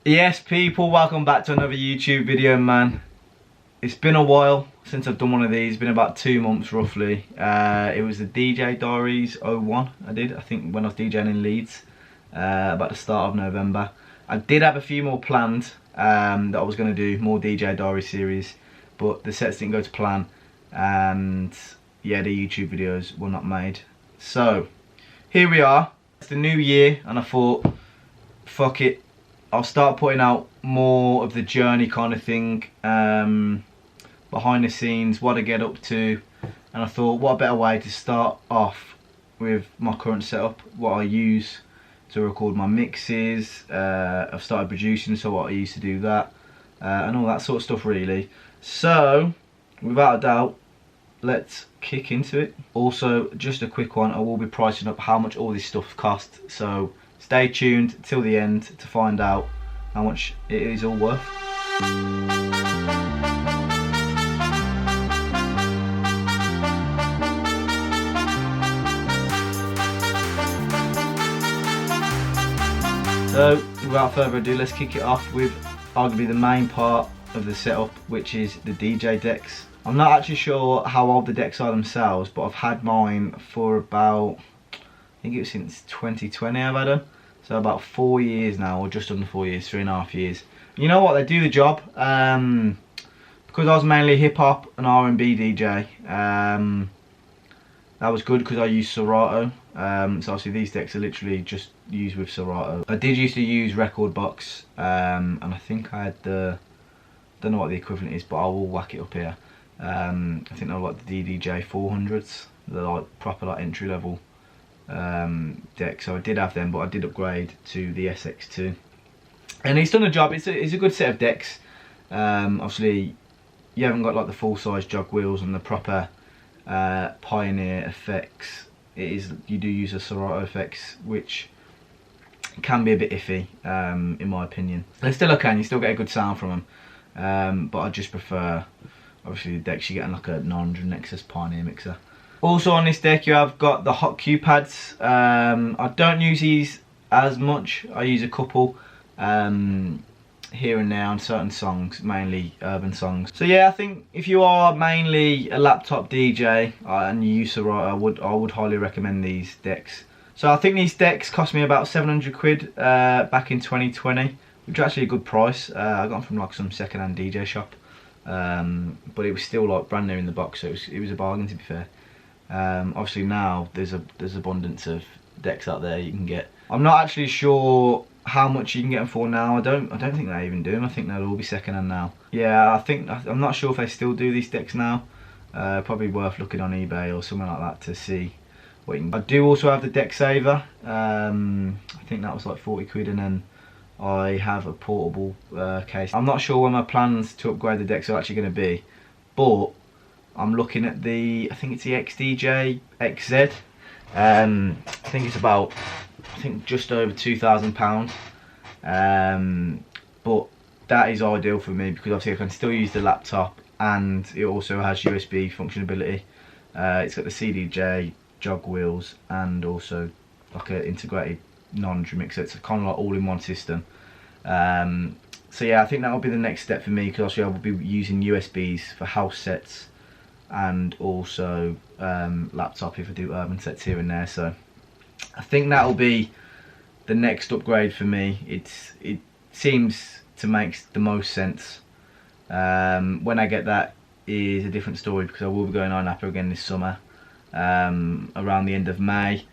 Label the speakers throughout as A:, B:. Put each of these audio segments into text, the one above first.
A: Yes people, welcome back to another YouTube video, man. It's been a while since I've done one of these. It's been about 2 months roughly. It was the DJ Diaries 01 I did, I think when I was DJing in Leeds, about the start of November. I did have a few more planned that I was going to do, more DJ Diary series, but the sets didn't go to plan and yeah, the YouTube videos were not made. So here we are, it's the new year and I thought, fuck it, I'll start putting out more of the journey kind of thing, behind the scenes, what I get up to, and I thought what a better way to start off with my current setup, what I use to record my mixes. I've started producing, so what I used to do that, and all that sort of stuff really. So without a doubt, let's kick into it. Also, just a quick one, I will be pricing up how much all this stuff costs, so stay tuned till the end to find out how much it is all worth. So without further ado, let's kick it off with arguably the main part of the setup, which is the DJ decks. I'm not actually sure how old the decks are themselves, but I've had mine for about, I think it was since 2020 I've had them. So about 4 years now, or just under 4 years, 3.5 years. You know what, they do the job. Because I was mainly hip hop and R&B DJ, that was good because I used Serato. So obviously these decks are literally just used with Serato. I did used to use Rekordbox, and I think I had the, don't know what the equivalent is, but I will whack it up here. I think they're like the DDJ 400s, they're like proper like entry level deck. So I did have them, but I did upgrade to the SX2, and it's done a job. It's a good set of decks. Obviously you haven't got like the full size jog wheels and the proper Pioneer effects. You do use a Serato effects, which can be a bit iffy in my opinion. They still okay, you still get a good sound from them, but I just prefer obviously the decks. You're getting like a 900 Nexus Pioneer mixer. Also on this deck you have got the hot cue pads. I don't use these as much, I use a couple here and there on certain songs, mainly urban songs. So yeah, I think if you are mainly a laptop DJ and you use Serato, I would highly recommend these decks. So I think these decks cost me about 700 quid back in 2020, which is actually a good price. I got them from like some second-hand DJ shop, but it was still like brand new in the box, so it was a bargain, to be fair. Obviously now there's abundance of decks out there you can get. I'm not actually sure how much you can get them for now. I don't think they even do them. I think they'll all be second hand now. Yeah, I'm not sure if they still do these decks now. Probably worth looking on eBay or something like that to see what you can. I do also have the Deck Saver. I think that was like 40 quid, and then I have a portable case. I'm not sure where my plans to upgrade the decks are actually going to be, but I'm looking at the, I think it's the XDJ XZ. I think it's about, just over £2,000, but that is ideal for me because obviously I can still use the laptop and it also has USB functionality. It's got the CDJ, jog wheels, and also like an integrated 900 mixer. It's kind of like all in one system. So yeah, I think that will be the next step for me, because obviously I will be using USBs for house sets and also laptop if I do urban sets here and there. So I think that will be the next upgrade for me. It seems to make the most sense. When I get that is a different story, because I will be going on Napa again this summer, around the end of May.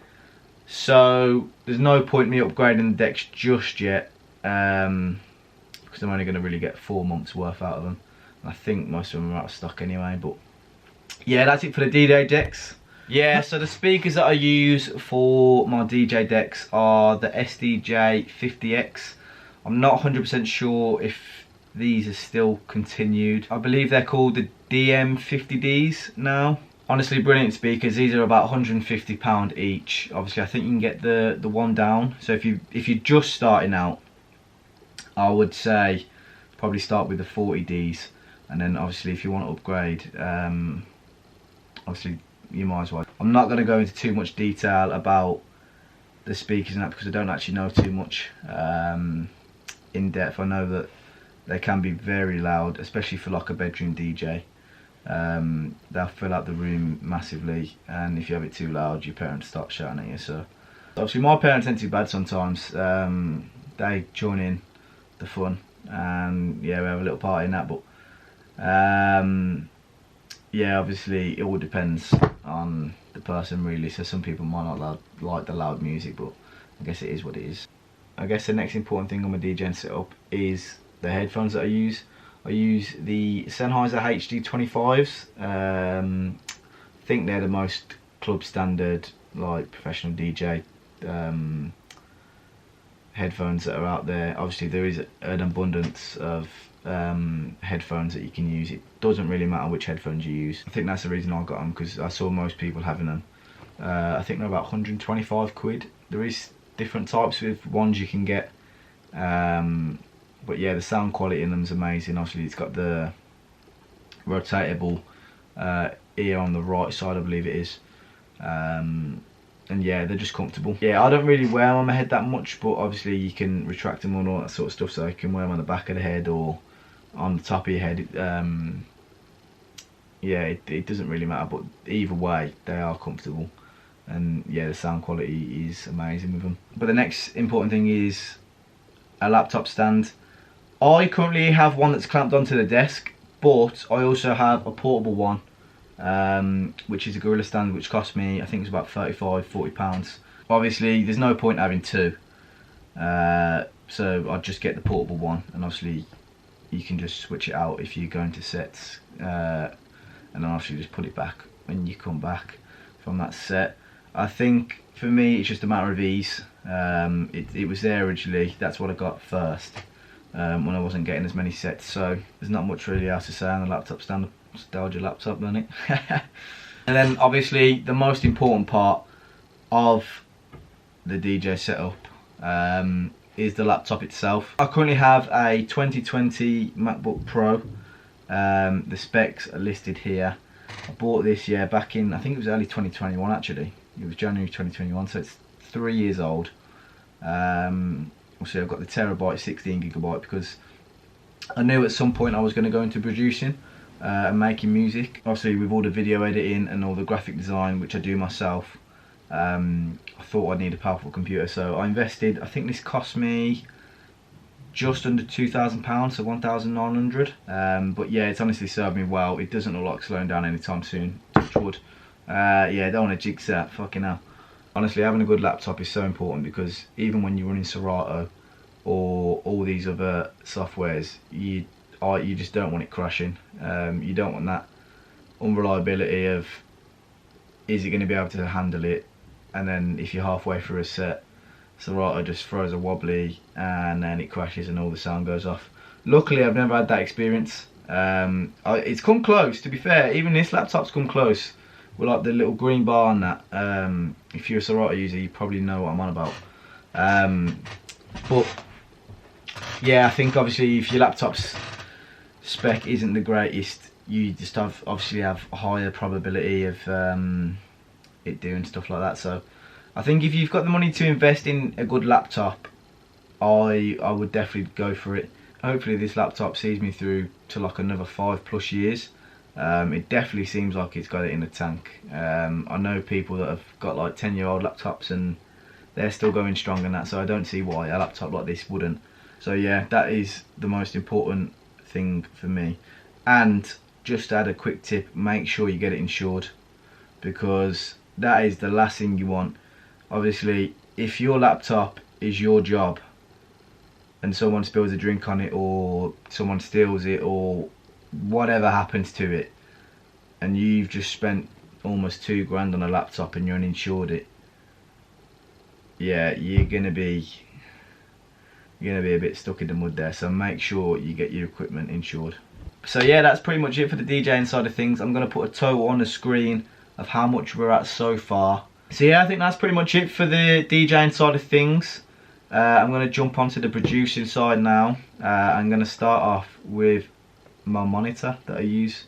A: So there's no point me upgrading the decks just yet, because I'm only going to really get 4 months worth out of them. I think most of them are out of stock anyway, but yeah, that's it for the DJ decks. Yeah, so the speakers that I use for my DJ decks are the SDJ 50X. I'm not 100% sure if these are still continued. I believe they're called the DM50Ds now. Honestly, brilliant speakers. These are about £150 each. Obviously, I think you can get the one down. So if you're just starting out, I would say probably start with the 40Ds, and then obviously if you want to upgrade, obviously you might as well. I'm not going to go into too much detail about the speakers and that, because I don't actually know too much. in depth. I know that they can be very loud, especially for like a bedroom DJ. They'll fill out the room massively, and if you have it too loud, your parents start shouting at you. So obviously my parents ain't too bad sometimes. They join in the fun, and yeah, we have a little party in that. But yeah, obviously it all depends on the person really. So some people might not like the loud music, but I guess it is what it is. I guess the next important thing on my DJing setup is the headphones that I use. I use the Sennheiser HD25s. I think they're the most club standard, like professional DJ headphones that are out there. Obviously there is an abundance of headphones that you can use. It doesn't really matter which headphones you use. I think that's the reason I got them, because I saw most people having them. I think they're about 125 quid. There is different types with ones you can get. But yeah, the sound quality in them is amazing. Obviously it's got the rotatable ear on the right side, I believe it is. And yeah, they're just comfortable. Yeah, I don't really wear them on my head that much, but obviously you can retract them and all that sort of stuff, so you can wear them on the back of the head or on the top of your head. Yeah, it doesn't really matter, but either way they are comfortable, and yeah, the sound quality is amazing with them. But the next important thing is a laptop stand. I currently have one that's clamped onto the desk, but I also have a portable one, which is a Gorilla stand, which cost me, I think it's about £35–40. Obviously there's no point having two, so I'd just get the portable one, and obviously you can just switch it out if you go into sets, and then obviously just put it back when you come back from that set. I think for me it's just a matter of ease. It was there originally, that's what I got first, when I wasn't getting as many sets, so there's not much really else to say on the laptop stand. Nostalgia laptop, isn't it? And then obviously the most important part of the DJ setup is the laptop itself. I currently have a 2020 MacBook Pro. The specs are listed here. I bought this back in, I think it was early 2021 actually. It was January 2021, so it's 3 years old. Also I've got the terabyte 16GB because I knew at some point I was going to go into producing and making music. Obviously with all the video editing and all the graphic design, which I do myself, I thought I'd need a powerful computer, so I invested. I think this cost me just under £2,000, so 1,900. But yeah, it's honestly served me well. It doesn't look like slowing down anytime soon, touch wood. Yeah, don't want to jinx that, fucking hell. Honestly, having a good laptop is so important, because even when you're running Serato or all these other softwares, you just don't want it crashing. You don't want that unreliability of, is it going to be able to handle it, and then if you're halfway through a set, Serato just throws a wobbly and then it crashes and all the sound goes off. Luckily I've never had that experience. It's come close, to be fair. Even this laptop's come close with like the little green bar on that. If you're a Serato user, you probably know what I'm on about. But yeah, I think obviously if your laptop's spec isn't the greatest, you just obviously have a higher probability of it doing stuff like that. So I think if you've got the money to invest in a good laptop, I would definitely go for it. Hopefully this laptop sees me through to like another 5+ years. It definitely seems like it's got it in the tank. I know people that have got like 10-year-old laptops and they're still going strong in that, so I don't see why a laptop like this wouldn't. So yeah, that is the most important thing for me. And just to add a quick tip, make sure you get it insured, because that is the last thing you want. Obviously if your laptop is your job and someone spills a drink on it, or someone steals it, or whatever happens to it, and you've just spent almost £2 on a laptop and you're uninsured it, yeah, you're gonna be a bit stuck in the mud there. So make sure you get your equipment insured. So yeah, that's pretty much it for the DJing side of things. I'm gonna put a total on the screen of how much we're at so far. So yeah, I think that's pretty much it for the DJing side of things. I'm gonna jump onto the producing side now. I'm gonna start off with my monitor that I use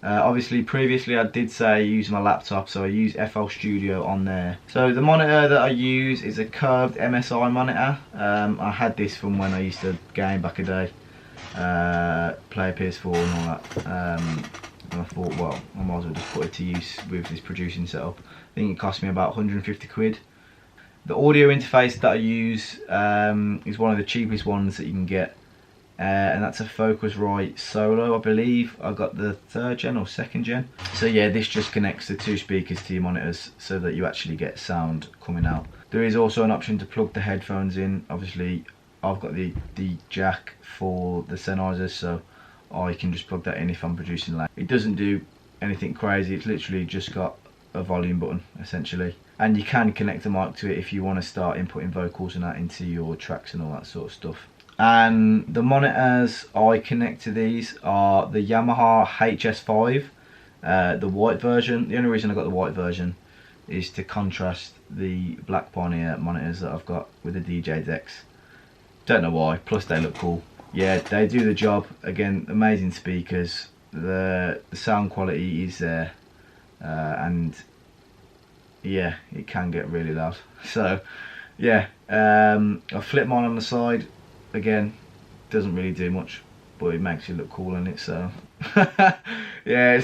A: Obviously previously I did say use my laptop, so I use FL Studio on there. So the monitor that I use is a curved MSI monitor. I had this from when I used to game back a day, play PS4 and all that. And I thought, well, I might as well just put it to use with this producing setup. I think it cost me about 150 quid. The audio interface that I use is one of the cheapest ones that you can get. And that's a Focusrite Solo, I believe. I got the 3rd gen or 2nd gen. So yeah, this just connects the 2 speakers to your monitors so that you actually get sound coming out. There is also an option to plug the headphones in. Obviously, I've got the jack for the Sennheisers, so I can just plug that in if I'm producing loud. It doesn't do anything crazy. It's literally just got a volume button, essentially. And you can connect a mic to it if you want to start inputting vocals and that into your tracks and all that sort of stuff. And the monitors I connect to these are the Yamaha HS5, the white version. The only reason I got the white version is to contrast the Black Pioneer monitors that I've got with the DJ decks. Don't know why, plus they look cool. Yeah, they do the job. Again, amazing speakers. The sound quality is there, and yeah, it can get really loud. So yeah, I flip mine on the side. Again, doesn't really do much, but it makes you look cool in it. So yeah,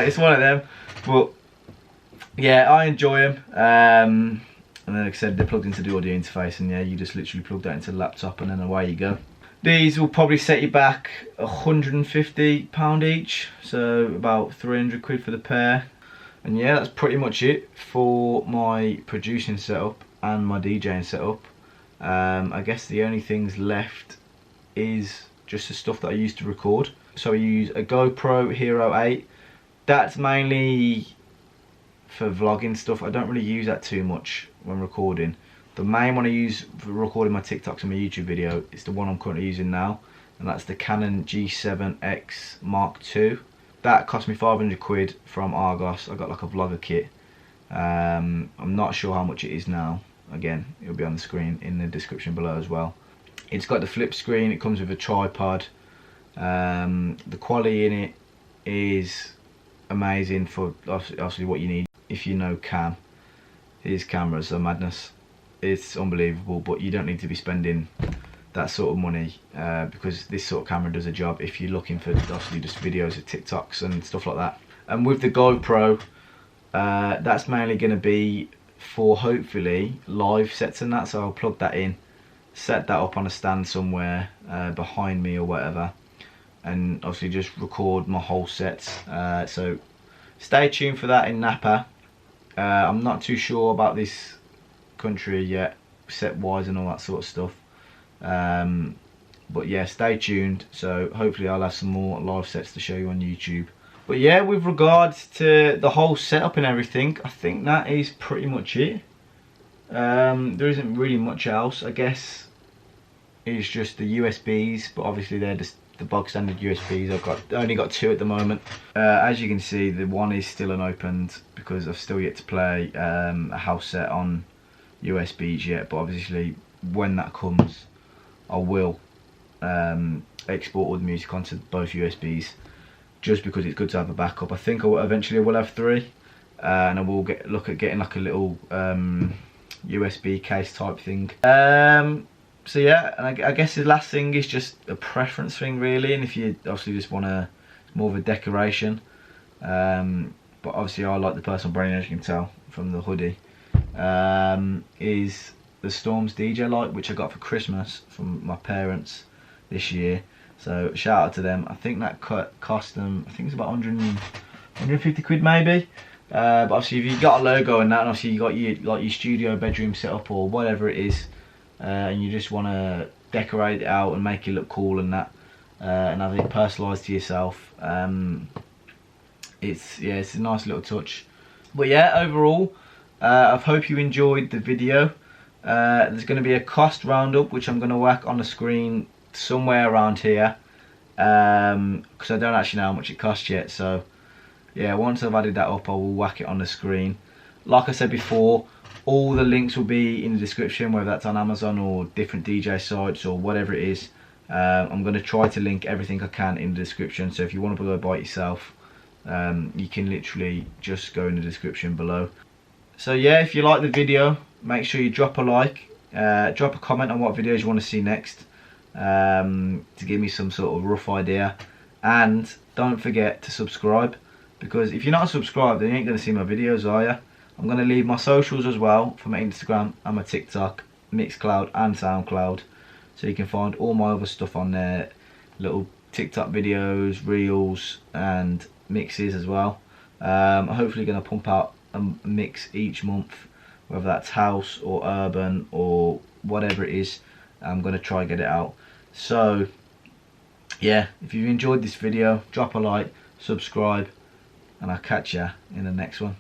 A: it's one of them. But yeah, I enjoy them. And then, like I said, they're plugged into the audio interface, and yeah, you just literally plug that into the laptop, and then away you go. These will probably set you back £150 each, so about 300 quid for the pair. And yeah, that's pretty much it for my producing setup and my DJing setup. I guess the only things left is just the stuff that I used to record. So I use a GoPro Hero 8. That's mainly for vlogging stuff. I don't really use that too much when recording. The main one I use for recording my TikToks and my YouTube video is the one I'm currently using now, and that's the Canon G7X Mark II. That cost me 500 quid from Argos. I got like a vlogger kit. I'm not sure how much it is now. Again, it'll be on the screen in the description below as well. It's got the flip screen, it comes with a tripod. The quality in it is amazing for obviously what you need if you know cam. These cameras are madness. It's unbelievable, but you don't need to be spending that sort of money because this sort of camera does a job if you're looking for obviously just videos of TikToks and stuff like that. And with the GoPro, that's mainly going to be for hopefully live sets and that, so I'll plug that in, set that up on a stand somewhere behind me or whatever, and obviously just record my whole sets. So stay tuned for that in Napa. I'm not too sure about this country yet, set wise and all that sort of stuff, but yeah, stay tuned. So hopefully I'll have some more live sets to show you on YouTube. But yeah, with regards to the whole setup and everything, I think that is pretty much it. There isn't really much else. I guess it's just the USBs, but obviously they're just the bog standard USBs. I've only got 2 at the moment. As you can see, the one is still unopened because I've still yet to play a house set on USBs yet. But obviously when that comes, I will export all the music onto both USBs, just because it's good to have a backup. I think eventually I will have 3, and I will look at getting like a little USB case type thing. So yeah, and I guess the last thing is just a preference thing really, and if you obviously just want more of a decoration, but obviously I like the personal branding, as you can tell from the hoodie, is the Storms DJ light, which I got for Christmas from my parents this year. So shout out to them. I think that cost them, I think it's about 150 quid maybe. But obviously if you've got a logo and that, and obviously you got your studio bedroom set up or whatever it is, and you just want to decorate it out and make it look cool and that, and have it personalised to yourself, it's a nice little touch. But yeah, overall, I hope you enjoyed the video. There's going to be a cost roundup which I'm going to whack on the screen somewhere around here, because I don't actually know how much it costs yet. So yeah, once I've added that up, I will whack it on the screen. Like I said before, all the links will be in the description, whether that's on Amazon or different DJ sites or whatever it is. I'm going to try to link everything I can in the description, so if you want to go buy it yourself, you can literally just go in the description below. So yeah, if you like the video, make sure you drop a like, drop a comment on what videos you want to see next, to give me some sort of rough idea. And don't forget to subscribe, because if you're not subscribed then you ain't going to see my videos, are you? I'm going to leave my socials as well for my Instagram and my TikTok, Mixcloud and Soundcloud, so you can find all my other stuff on there, little TikTok videos, reels and mixes as well. I'm hopefully going to pump out a mix each month, whether that's house or urban or whatever it is. I'm going to try and get it out. So yeah, if you've enjoyed this video, drop a like, subscribe, and I'll catch ya in the next one.